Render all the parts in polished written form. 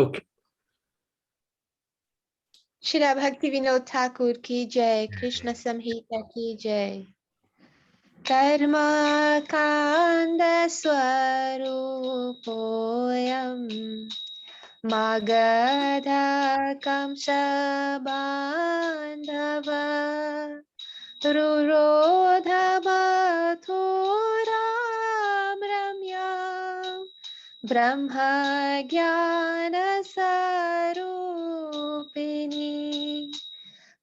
Okay. Shri Bhaktivinod Thakur ki jai, Krishna Samhita ki jai. Karma kanda swarupoyam Magadha kamsa bandhava Rurodha bathuram ramya Brahma jnana sarupini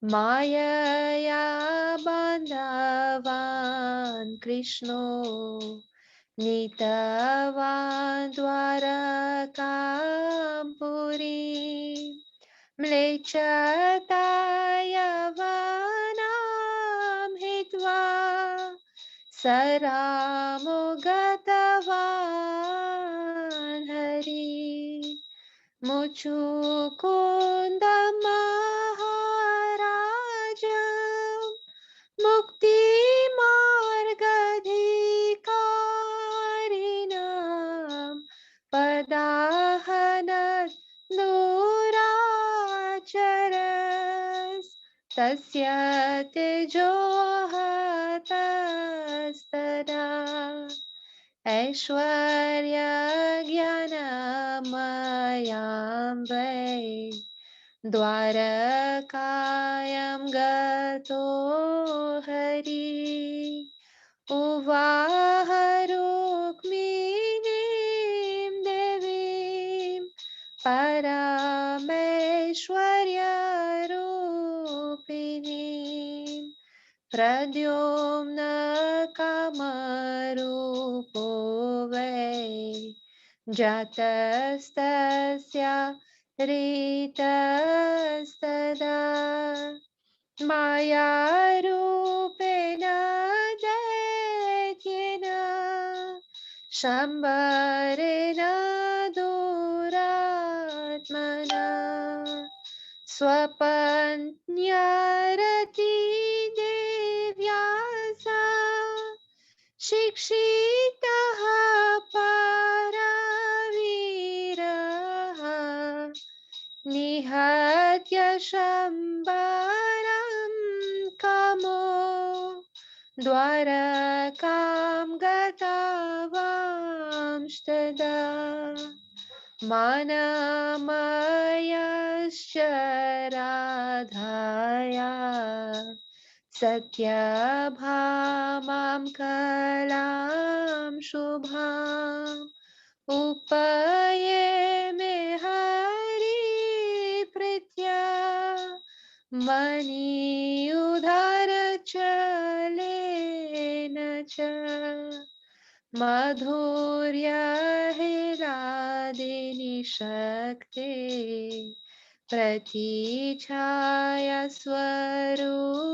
Maya bandhavan Krishno Nitavan dwarakam puri Mlechatayavanam hitva Saramogatavan hari Muchukunda Maharaja Mukti Margadhikarinam Padahanat Duracharas Tasya Tejohatastada Aishwarya Gyanamayam Vai Dwarakayam Gato Hari Uvaharukminim Devim Parameshwarya Rupinim Pradyumna Kamarupo Vai Jatastasya Ritastada Maya Rupena Daityena Shambarena Duratmana Swapanyarati Devyasa Shikshitaha Paraviraha Nihatya Shambaram Kamo Dwarakam Gatavamshtada Manamayascha Radhaya Satyabhamam Kalam Shubham Upaye me hari pritya mani udhara chale nacha madhurya hiladini shakti pratichaya swarupaka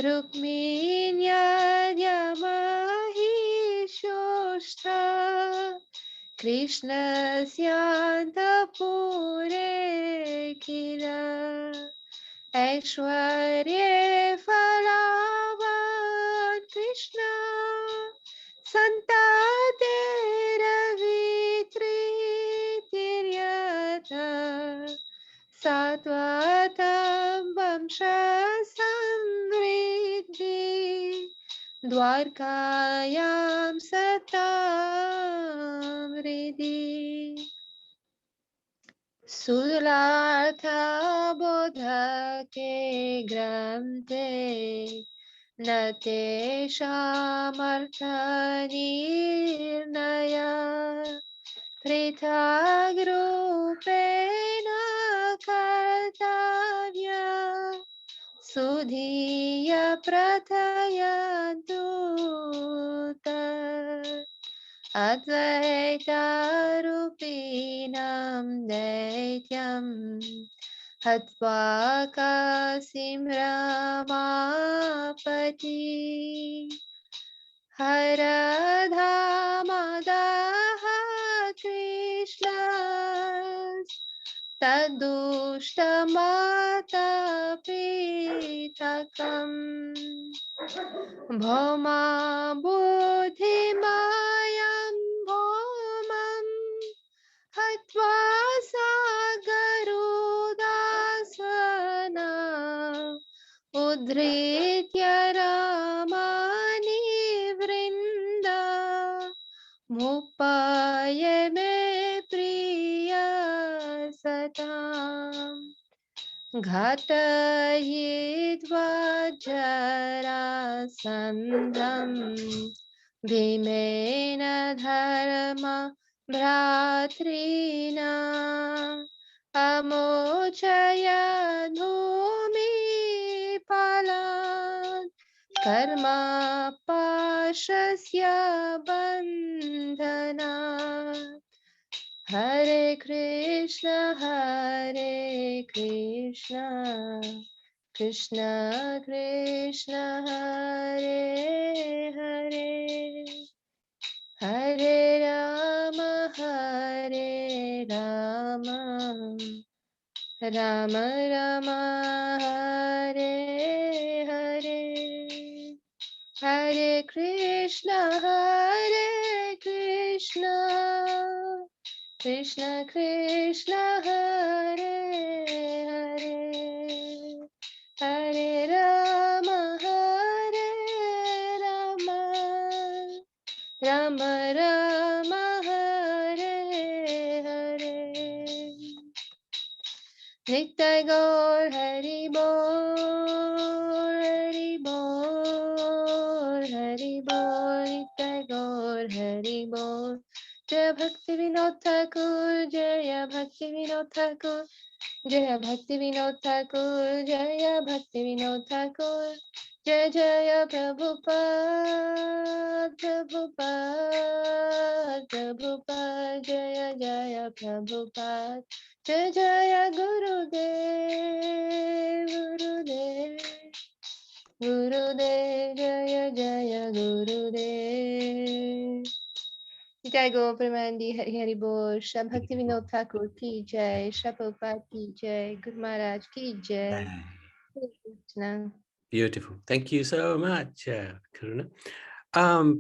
Rukminyadhyamahishoshta Krishna Syantapure Kila Aishwarye Falavan Krishna Santatera Vitrityata Satvatam Vamsha Samriddhi Dwarkayam Satam Riddhi Sulatha Bodhake Gramte Nate Shamartha Nirnaya Prithagropena Kartavya Sudhiya Prathaya Dutta Advaita Rupinam Daityam Hatvaka Simramapati Haradhamadaha Krishna Tadushtamata Pitakam Bhoma Buddhimayam Bhomam उद्धृत्य रामानि Vrinda मुपाय मे प्रिय सताम् घातयित्वा जरासन्धं भीमेन धर्म भ्रातॄणा अमोचयन् भूमिपालान् कर्मपाशस्य बन्धनात् Hare Krishna, Krishna Krishna, Hare Hare, Hare Rama, Rama Rama, Hare Hare, Hare Krishna, Krishna Krishna, Hare Hare, Hare Rama, Rama Rama, Hare Hare. Nitya Gaur Hari Bol, Hari Bol, Hari Bol, Nitya Gaur Hari Bol. Jaya Bhaktivinod Thakur, Jaya Bhaktivinod Thakur, Jaya Bhaktivinod Thakur, Jaya Bhaktivinod Thakur. Jaya Jaya Prabhupada, Prabhupada, Prabhupada, Jaya Jaya Prabhupada. Jaya Jaya Gurudev, Gurudev, Gurudev, Jaya Jaya Gurudev. Jai Go Pramandi Hari Hari Bol, Shri Bhaktivinod Thakur ki Jai, Shri Prabhupada ki Jai, Guru Maharaj ki Jai. Krishna. Beautiful. Thank you so much, Karuna.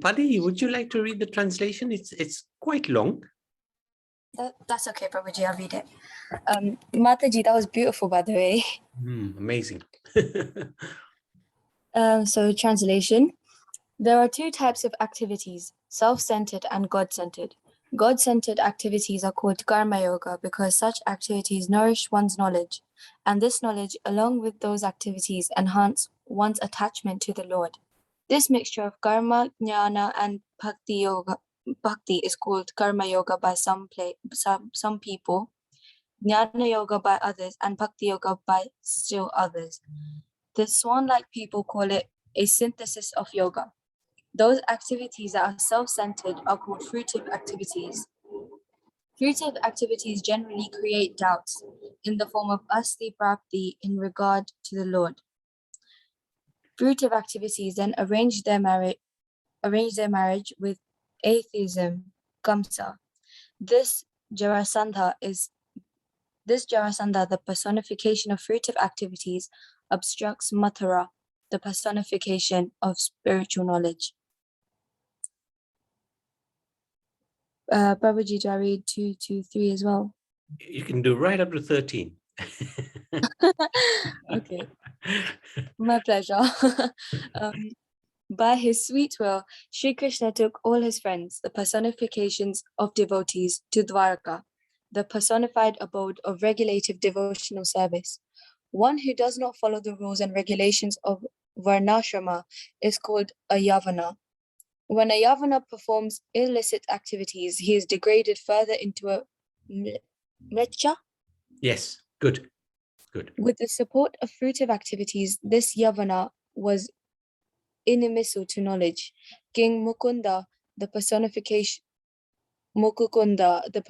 Paddy, would you like to read the translation? It's quite long. That's okay, Prabhuji, I'll read it. Mataji, that was beautiful, by the way. Amazing. So, translation. There are two types of activities, self-centered and God-centered. God-centered activities are called karma yoga because such activities nourish one's knowledge, and this knowledge, along with those activities, enhance one's attachment to the Lord. This mixture of karma, jnana, and bhakti is called karma yoga by some people, jnana yoga by others, and bhakti yoga by still others. The swan-like people call it a synthesis of yoga. Those activities that are self-centered are called fruitive activities. Fruitive activities generally create doubts in the form of asti prapti in regard to the Lord. Fruitive activities then arrange their marriage with atheism, kamsa. This Jarasandha, the personification of fruitive activities, obstructs Mathura, the personification of spiritual knowledge. Babaji, do I read 2 to 3 as well? You can do right up to 13. Okay, my pleasure. By his sweet will, Sri Krishna took all his friends, the personifications of devotees, to Dwarka, the personified abode of regulative devotional service. One who does not follow the rules and regulations of Varnashrama is called a Yavana. When a Yavana performs illicit activities, he is degraded further into a Mlecha. Yes, good. With the support of fruitive activities, this Yavana was inimical to knowledge. King Mukunda, the personification Muchukunda, the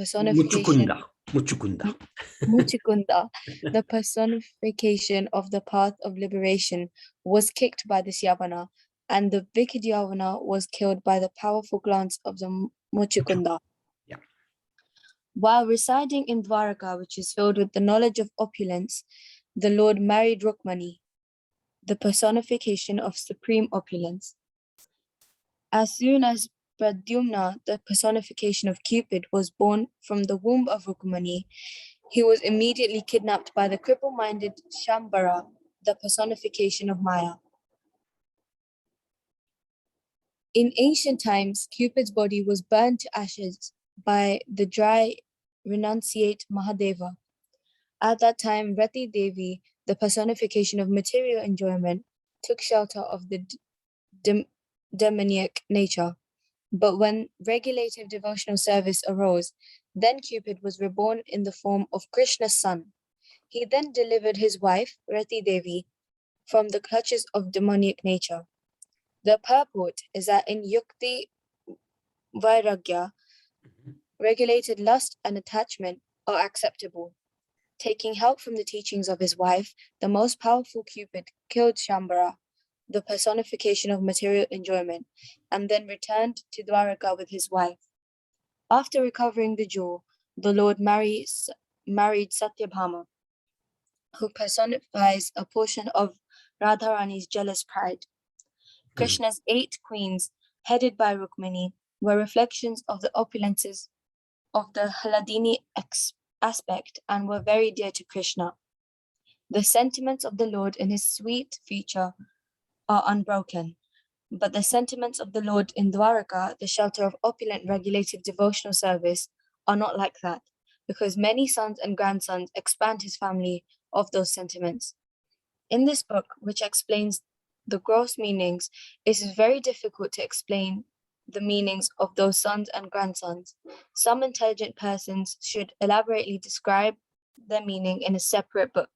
personification of the path of liberation, was kicked by this Yavana, and the wicked Yavana was killed by the powerful glance of the Muchukunda. Yeah. While residing in Dwaraka, which is filled with the knowledge of opulence, the Lord married Rukmani, the personification of supreme opulence. As soon as Pradyumna, the personification of Cupid, was born from the womb of Rukmani, he was immediately kidnapped by the cripple-minded Shambhara, the personification of Maya. In ancient times, Cupid's body was burned to ashes by the dry renunciate Mahadeva. At that time, Rati Devi, the personification of material enjoyment, took shelter of the demoniac nature. But when regulative devotional service arose, then Cupid was reborn in the form of Krishna's son. He then delivered his wife, Rati Devi, from the clutches of demoniac nature. The purport is that in Yukti Vairagya, regulated lust and attachment are acceptable. Taking help from the teachings of his wife, the most powerful Cupid killed Shambhara, the personification of material enjoyment, and then returned to Dwaraka with his wife. After recovering the jewel, the Lord married Satyabhama, who personifies a portion of Radharani's jealous pride. Krishna's 8 queens, headed by Rukmini, were reflections of the opulences of the Hladini aspect and were very dear to Krishna. The sentiments of the Lord in his sweet feature are unbroken, but the sentiments of the Lord in Dwaraka, the shelter of opulent regulative devotional service, are not like that, because many sons and grandsons expand his family of those sentiments. In this book, which explains the gross meanings, it is very difficult to explain the meanings of those sons and grandsons. Some intelligent persons should elaborately describe their meaning in a separate book.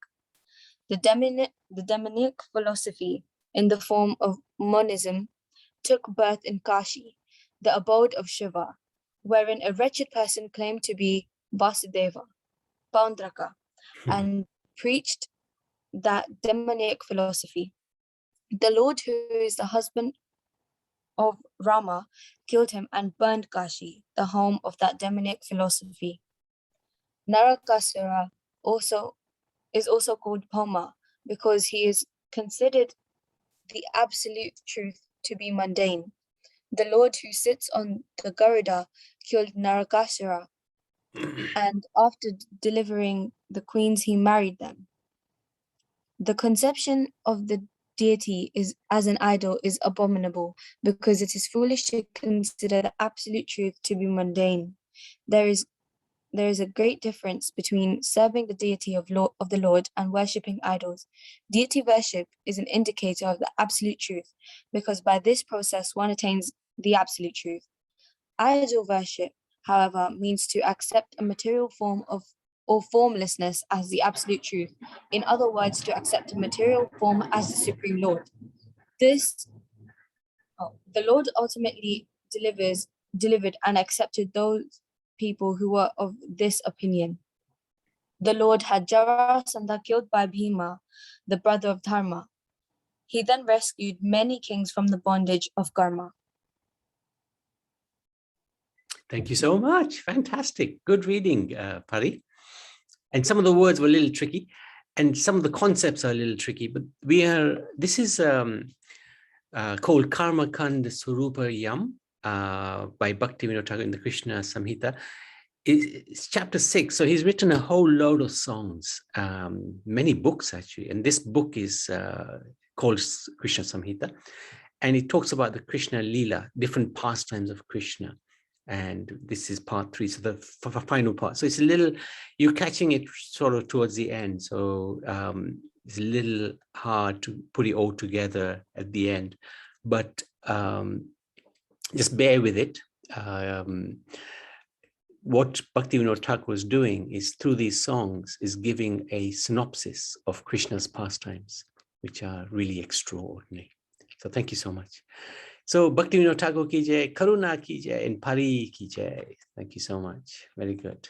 The demonic philosophy, in the form of monism, took birth in Kashi, the abode of Shiva, wherein a wretched person claimed to be Vasudeva, Paundraka, and preached that demonic philosophy. The Lord, who is the husband of Rama, killed him and burned Kashi, the home of that demonic philosophy. Narakasura is also called Poma because he is considered the absolute truth to be mundane. The Lord who sits on the Garuda killed Narakasura, and after delivering the queens, he married them. The conception of the deity is as an idol is abominable because it is foolish to consider the absolute truth to be mundane. There is a great difference between serving the deity of the Lord and worshipping idols. Deity worship is an indicator of the absolute truth because by this process one attains the absolute truth. Idol worship, however, means to accept a material form or formlessness as the absolute truth. In other words, to accept a material form as the Supreme Lord. The Lord ultimately delivered and accepted those people who were of this opinion. The Lord had Jarasandha killed by Bhima, the brother of Dharma. He then rescued many kings from the bondage of karma. Thank you so much. Fantastic. Good reading, Pari. And some of the words were a little tricky and some of the concepts are a little tricky, but this is called Karma Kand Surupa Yam by Bhaktivinod Thakur in the Krishna Samhita. It's chapter 6. So he's written a whole load of songs, many books actually. And this book is called Krishna Samhita. And it talks about the Krishna Lila, different pastimes of Krishna. And this is part 3, so the final part. So it's a little, you're catching it sort of towards the end. So it's a little hard to put it all together at the end, but just bear with it. What Bhaktivinod Thakur was doing is through these songs is giving a synopsis of Krishna's pastimes, which are really extraordinary. So thank you so much. So Bhaktivinod Thakur ki jai, Karuna ki jai, and Pari ki jai. Thank you so much. Very good.